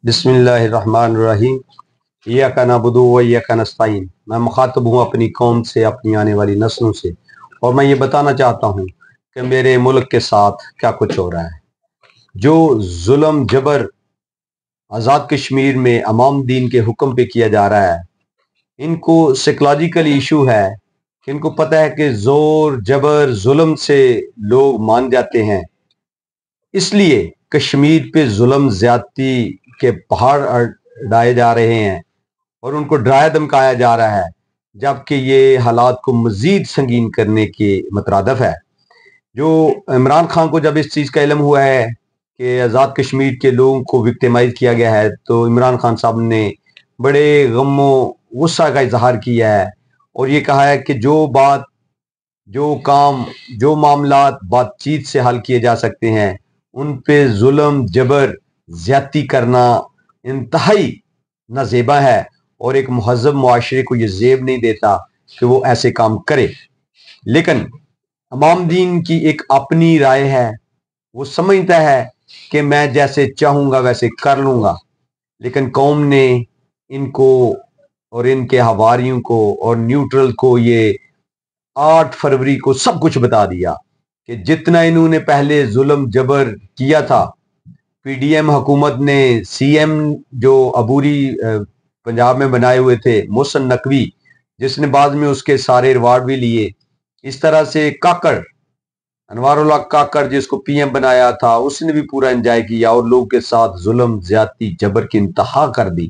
بسم اللہ الرحمن الرحیم ایاک نعبد و ایاک نستعین۔ میں مخاطب ہوں اپنی قوم سے، اپنی آنے والی نسلوں سے، اور میں یہ بتانا چاہتا ہوں کہ میرے ملک کے ساتھ کیا کچھ ہو رہا ہے۔ جو ظلم جبر آزاد کشمیر میں امام دین کے حکم پہ کیا جا رہا ہے، ان کو سائیکولوجیکل ایشو ہے کہ ان کو پتہ ہے کہ زور جبر ظلم سے لوگ مان جاتے ہیں، اس لیے کشمیر پہ ظلم زیادتی کے پہاڑ ڈائے جا رہے ہیں اور ان کو ڈرایا دھمکایا جا رہا ہے، جبکہ یہ حالات کو مزید سنگین کرنے کے مترادف ہے۔ جو عمران خان کو جب اس چیز کا علم ہوا ہے کہ آزاد کشمیر کے لوگوں کو وکٹیمائز کیا گیا ہے، تو عمران خان صاحب نے بڑے غم و غصہ کا اظہار کیا ہے اور یہ کہا ہے کہ جو بات، جو کام، جو معاملات بات چیت سے حل کیے جا سکتے ہیں، ان پہ ظلم جبر زیادتی کرنا انتہائی نازیبا ہے، اور ایک مہذب معاشرے کو یہ زیب نہیں دیتا کہ وہ ایسے کام کرے۔ لیکن امام دین کی ایک اپنی رائے ہے، وہ سمجھتا ہے کہ میں جیسے چاہوں گا ویسے کر لوں گا، لیکن قوم نے ان کو اور ان کے حواریوں کو اور نیوٹرل کو یہ 8 فروری کو سب کچھ بتا دیا کہ جتنا انہوں نے پہلے ظلم جبر کیا تھا، پی ڈی ایم حکومت نے سی ایم جو عبوری پنجاب میں بنائے ہوئے تھے، محسن نقوی، جس نے بعد میں اس کے سارے ریوارڈ بھی لیے، اس طرح سے کاکڑ، انوار اللہ کاکڑ جس کو پی ایم بنایا تھا، اس نے بھی پورا انجوائے کیا اور لوگوں کے ساتھ ظلم زیادتی جبر کی انتہا کر دی،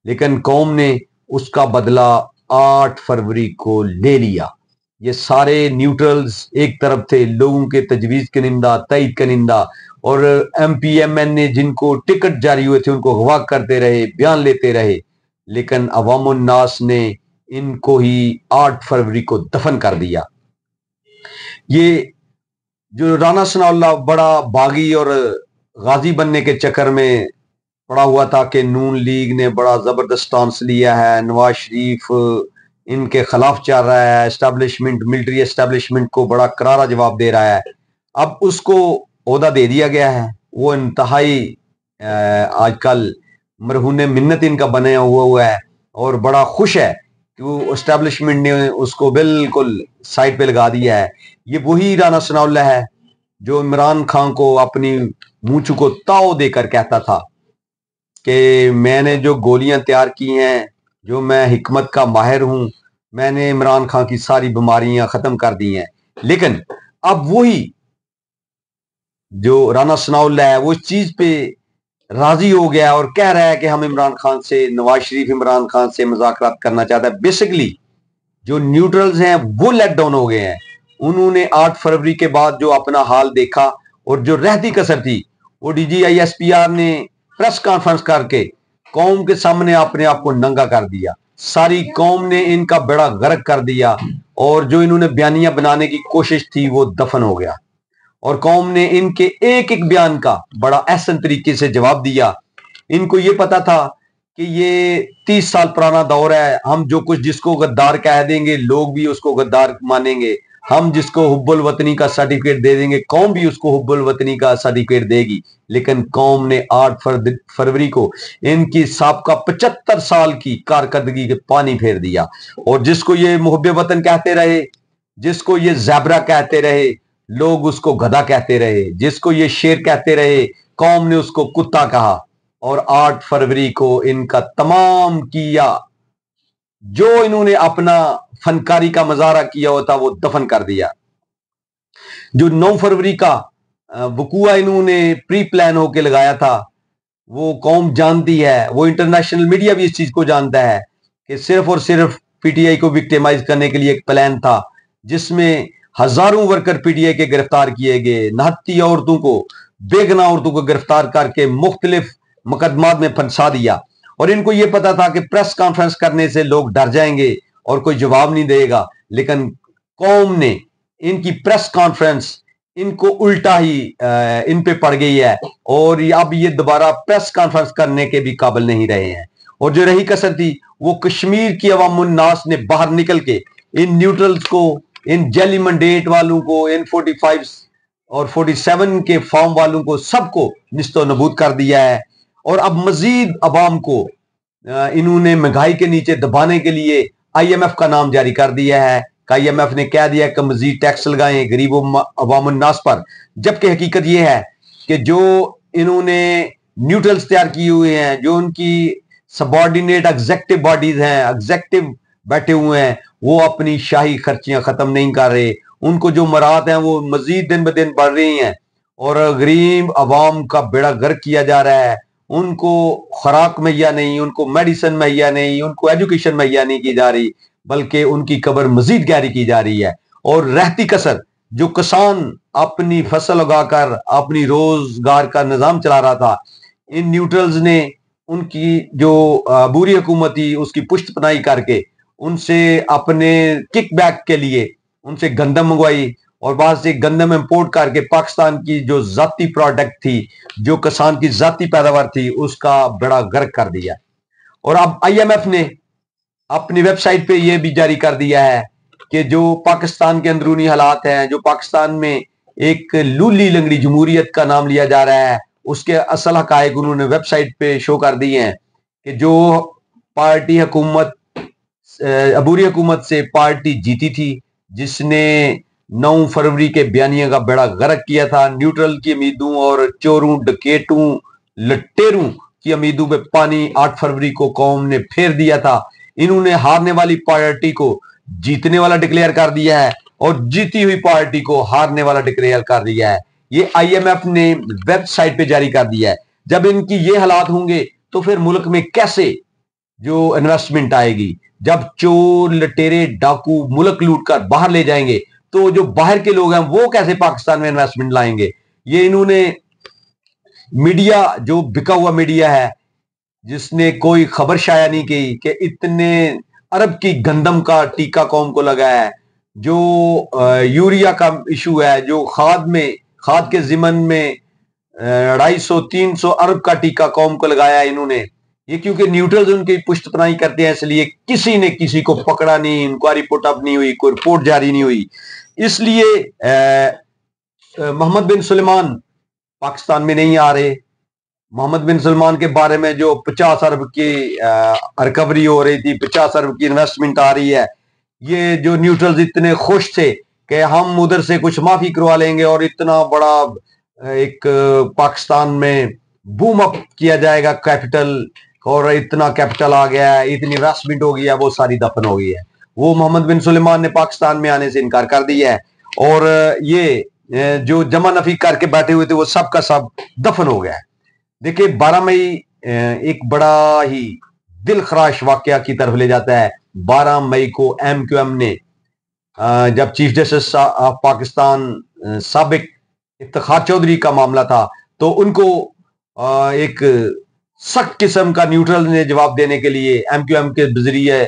لیکن قوم نے اس کا بدلہ 8 فروری کو لے لیا۔ یہ سارے نیوٹرلز ایک طرف تھے، لوگوں کے تجویز کنندہ، تائید کنندہ، اور ایم پی ایم این نے جن کو ٹکٹ جاری ہوئے تھے ان کو اغوا کرتے رہے، بیان لیتے رہے، لیکن عوام الناس نے ان کو ہی 8 فروری کو دفن کر دیا۔ یہ جو رانا ثناء اللہ بڑا باغی اور غازی بننے کے چکر میں پڑا ہوا تھا کہ نون لیگ نے بڑا زبردست سٹانس لیا ہے، نواز شریف ان کے خلاف چل رہا ہے، اسٹیبلشمنٹ، ملٹری اسٹیبلشمنٹ کو بڑا کرارا جواب دے رہا ہے، اب اس کو عہدہ دے دیا گیا ہے۔ وہ انتہائی آج کل مرہون منت ان کا بنا ہوا ہے اور بڑا خوش ہے کہ وہ اسٹیبلشمنٹ نے اس کو بالکل سائڈ پہ لگا دیا ہے۔ یہ وہی رانا ثناء اللہ ہے جو عمران خان کو اپنی مونچھ کو تاؤ دے کر کہتا تھا کہ میں نے جو گولیاں تیار کی ہیں، جو میں حکمت کا ماہر ہوں، میں نے عمران خان کی ساری بیماریاں ختم کر دی ہیں، لیکن اب وہی جو رانا ثناء اللہ ہے وہ اس چیز پہ راضی ہو گیا اور کہہ رہا ہے کہ ہم عمران خان سے، نواز شریف عمران خان سے مذاکرات کرنا چاہتا ہے۔ بیسیکلی جو نیوٹرلز ہیں وہ لیٹ ڈاؤن ہو گئے ہیں، انہوں نے 8 فروری کے بعد جو اپنا حال دیکھا اور جو رہتی کسر تھی، وہ D G I S P R نے پریس کانفرنس کر کے قوم کے سامنے اپنے آپ کو ننگا کر دیا، ساری قوم نے ان کا بیڑا غرق کر دیا، اور جو انہوں نے بیانیہ بنانے کی کوشش تھی وہ دفن ہو گیا، اور قوم نے ان کے ایک ایک بیان کا بڑا احسن طریقے سے جواب دیا۔ ان کو یہ پتا تھا کہ یہ 30 سال پرانا دور ہے، ہم جو کچھ جس کو غدار کہہ دیں گے لوگ بھی اس کو غدار مانیں گے، ہم جس کو حب الوطنی کا سرٹیفکیٹ دے دیں گے قوم بھی اس کو حب الوطنی کا سرٹیفکیٹ دے گی، لیکن قوم نے 8 فروری کو ان کی سابقہ 75 سال کی کارکردگی کے پانی پھیر دیا، اور جس کو یہ محب وطن کہتے رہے، جس کو یہ زیبرا کہتے رہے، لوگ اس کو گدھا کہتے رہے، جس کو یہ شیر کہتے رہے، قوم نے اس کو کتا کہا، اور 8 فروری کو ان کا تمام کیا جو انہوں نے اپنا فنکاری کا مظاہرہ کیا ہوتا وہ دفن کر دیا۔ جو 9 فروری کا وقوع انہوں نے پری پلان ہو کے لگایا تھا، وہ قوم جانتی ہے، وہ انٹرنیشنل میڈیا بھی اس چیز کو جانتا ہے کہ صرف اور صرف پی ٹی آئی کو وکٹیمائز کرنے کے لیے ایک پلان تھا، جس میں ہزاروں ورکر پی ٹی آئی کے گرفتار کیے گئے، 29 عورتوں کو، بے گناہ عورتوں کو گرفتار کر کے مختلف مقدمات میں پھنسا دیا، اور ان کو یہ پتا تھا کہ پریس کانفرنس کرنے سے لوگ ڈر جائیں گے اور کوئی جواب نہیں دے گا، لیکن قوم نے ان کی پریس کانفرنس ان کو الٹا ہی ان پہ پڑ گئی ہے، اور اب یہ دوبارہ پریس کانفرنس کرنے کے بھی قابل نہیں رہے ہیں، اور جو رہی کسر تھی وہ کشمیر کی عوام الناس نے باہر نکل کے ان نیوٹرلز کو، ان جیلی منڈیٹ والوں کو، ان 45 اور 47 کے فارم والوں کو، سب کو نیست و نبود کر دیا ہے، اور اب مزید عوام کو انہوں نے مہنگائی کے نیچے دبانے کے لیے آئی ایم ایف کا نام جاری کر دیا ہے کہ آئی ایم ایف نے کہہ دیا کہ مزید ٹیکس لگائیں غریب عوام الناس پر، جبکہ حقیقت یہ ہے کہ جو انہوں نے نیوٹرلز تیار کیے ہوئے ہیں، جو ان کی سبارڈینیٹ ایگزیکٹو باڈیز ہیں، ایگزیکٹو بیٹھے ہوئے ہیں، وہ اپنی شاہی خرچیاں ختم نہیں کر رہے، ان کو جو مراد ہیں وہ مزید دن بدن بڑھ رہی ہیں، اور غریب عوام کا بیڑا غرق کیا جا رہا ہے، ان کو خوراک مہیا نہیں، ان کو میڈیسن مہیا نہیں، ان کو ایجوکیشن مہیا نہیں کی جا رہی، بلکہ ان کی قبر مزید گہری کی جا رہی ہے، اور رہتی کسر جو کسان اپنی فصل اگا کر اپنی روزگار کا نظام چلا رہا تھا، ان نیوٹرلز نے ان کی جو عبوری حکومت تھی اس کی پشت پناہی کر کے ان سے اپنے کک بیک کے لیے ان سے گندم منگوائی، اور بعض سے گندم امپورٹ کر کے پاکستان کی جو ذاتی پروڈکٹ تھی، جو کسان کی ذاتی پیداوار تھی، اس کا بڑا غرق کر دیا۔ اور اب آئی ایم ایف نے اپنی ویب سائٹ پہ یہ بھی جاری کر دیا ہے کہ جو پاکستان کے اندرونی حالات ہیں، جو پاکستان میں ایک لولی لنگڑی جمہوریت کا نام لیا جا رہا ہے، اس کے اصل حقائق انہوں نے ویب سائٹ پہ شو کر دیے ہیں کہ جو پارٹی حکومت عبوری حکومت سے پارٹی جیتی تھی، جس نے 9 فروری کے بیانیے کا بیڑا غرق کیا تھا، نیوٹرل کی امیدوں اور چوروں ڈکیٹوں لٹیروں کی امیدوں پہ پانی 8 فروری کو قوم نے پھیر دیا تھا۔ انہوں نے ہارنے والی پارٹی کو جیتنے والا ڈکلیئر کر دیا ہے اور جیتی ہوئی پارٹی کو ہارنے والا ڈکلیئر کر دیا ہے۔ یہ آئی ایم ایف نے ویب سائٹ پہ جاری کر دیا ہے۔ جب ان کی یہ حالات ہوں گے تو پھر ملک میں کیسے جو انویسٹمنٹ آئے گی؟ جب چور لٹیرے ڈاکو ملک لوٹ کر باہر لے جائیں گے تو جو باہر کے لوگ ہیں وہ کیسے پاکستان میں انویسٹمنٹ لائیں گے؟ یہ انہوں نے میڈیا، جو بکا ہوا میڈیا ہے، جس نے کوئی خبر شائع نہیں کی کہ اتنے ارب کی گندم کا ٹیکہ قوم کو لگا ہے، جو یوریا کا ایشو ہے، جو کھاد کے ضمن میں 250-300 ارب کا ٹیکہ قوم کو لگایا ہے انہوں نے۔ یہ کیونکہ نیوٹرلز ان کی پشت پناہی کرتے ہیں، اس لیے کسی نے کسی کو پکڑا نہیں، انکوائری پٹ اپ نہیں ہوئی، کوئی رپورٹ جاری نہیں ہوئی۔ اس لیے محمد بن سلمان پاکستان میں نہیں آ رہے۔ محمد بن سلمان کے بارے میں جو 50 ارب کی ریکوری ہو رہی تھی، 50 ارب کی انویسٹمنٹ آ رہی ہے، یہ جو نیوٹرلز اتنے خوش تھے کہ ہم ادھر سے کچھ معافی کروا لیں گے اور اتنا بڑا ایک پاکستان میں بوم اپ کیا جائے گا کیپٹل، اور اتنا کیپٹل آ گیا ہے، اتنی انویسٹمنٹ ہو گئی ہے، وہ ساری دفن ہو گئی ہے۔ وہ محمد بن سلیمان نے پاکستان میں آنے سے انکار کر دیا ہے، اور یہ جو جمع نفی کر کے بیٹھے ہوئے تھے وہ سب کا سب دفن ہو گیا ہے۔ دیکھیں 12 مئی ایک بڑا ہی دل خراش واقعہ کی طرف لے جاتا ہے۔ 12 مئی کو ایم کیو ایم نے جب چیف جسٹس آف پاکستان سابق افتخار چودھری کا معاملہ تھا تو ان کو ایک سخت قسم کا نیوٹرل نے جواب دینے کے لیے ایم کیو ایم کے ذریعے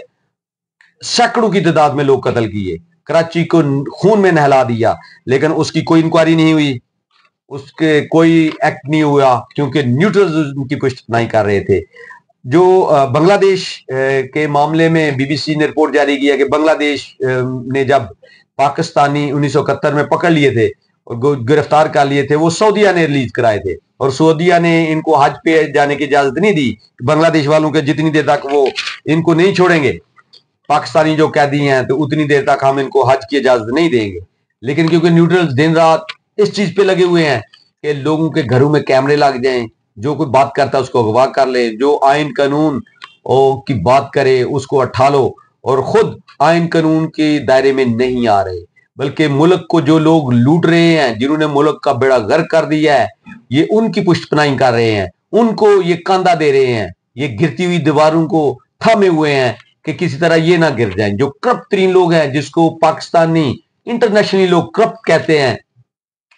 سینکڑوں کی تعداد میں لوگ قتل کیے، کراچی کو خون میں نہلا دیا، لیکن اس کی کوئی انکوائری نہیں ہوئی، اس کے کوئی ایکٹ نہیں ہوا، کیونکہ نیوٹرلز ان کی پشت پناہی کر رہے تھے۔ جو بنگلہ دیش کے معاملے میں بی بی سی نے رپورٹ جاری کیا کہ بنگلہ دیش نے جب پاکستانی 1971 میں پکڑ لیے تھے اور گرفتار کر لیے تھے، وہ سعودیہ نے ریلیز کرائے تھے، اور سعودیہ نے ان کو حج پہ جانے کی اجازت نہیں دی۔ بنگلہ دیش والوں کے جتنی دیر تک وہ ان کو نہیں چھوڑیں گے، پاکستانی جو قیدی ہیں، تو اتنی دیر تک ہم ان کو حج کی اجازت نہیں دیں گے۔ لیکن کیونکہ نیوٹرلز دن رات اس چیز پہ لگے ہوئے ہیں کہ لوگوں کے گھروں میں کیمرے لگ جائیں، جو کوئی بات کرتا ہے اس کو اغوا کر لے، جو آئین قانون کی بات کرے اس کو اٹھا لو، اور خود آئین قانون کے دائرے میں نہیں آ رہے، بلکہ ملک کو جو لوگ لوٹ رہے ہیں، جنہوں نے ملک کا بیڑا غرق کر دیا ہے، یہ ان کی پشت پناہی کر رہے ہیں، ان کو یہ کاندھا دے رہے ہیں، یہ گرتی ہوئی دیواروں کو تھامے ہوئے ہیں کہ کسی طرح یہ نہ گر جائیں۔ جو کرپٹ ترین لوگ ہیں، جس کو پاکستانی انٹرنیشنلی لوگ کرپٹ کہتے ہیں،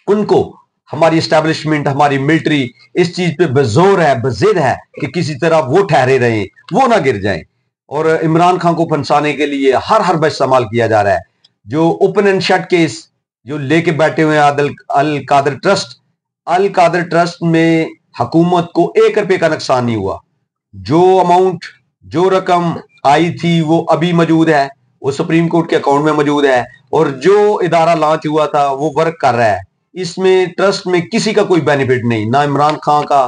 ان کو ہماری اسٹیبلشمنٹ، ہماری ملٹری اس چیز پہ بزور ہے، بضد ہے کہ کسی طرح وہ ٹھہرے رہیں، وہ نہ گر جائیں، اور عمران خان کو پھنسانے کے لیے ہر بس استعمال کیا جا رہا ہے۔ جو اوپن اینڈ شٹ کیس جو لے کے بیٹھے ہوئے ہیں القادر ٹرسٹ میں حکومت کو 1 روپے کا نقصان نہیں ہوا، جو اماؤنٹ، جو رقم آئی تھی وہ ابھی موجود ہے، وہ سپریم کورٹ کے اکاؤنٹ میں موجود ہے، اور جو ادارہ لانچ ہوا تھا وہ ورک کر رہا ہے۔ اس میں ٹرسٹ میں کسی کا کوئی بینیفٹ نہیں، نہ عمران خان کا،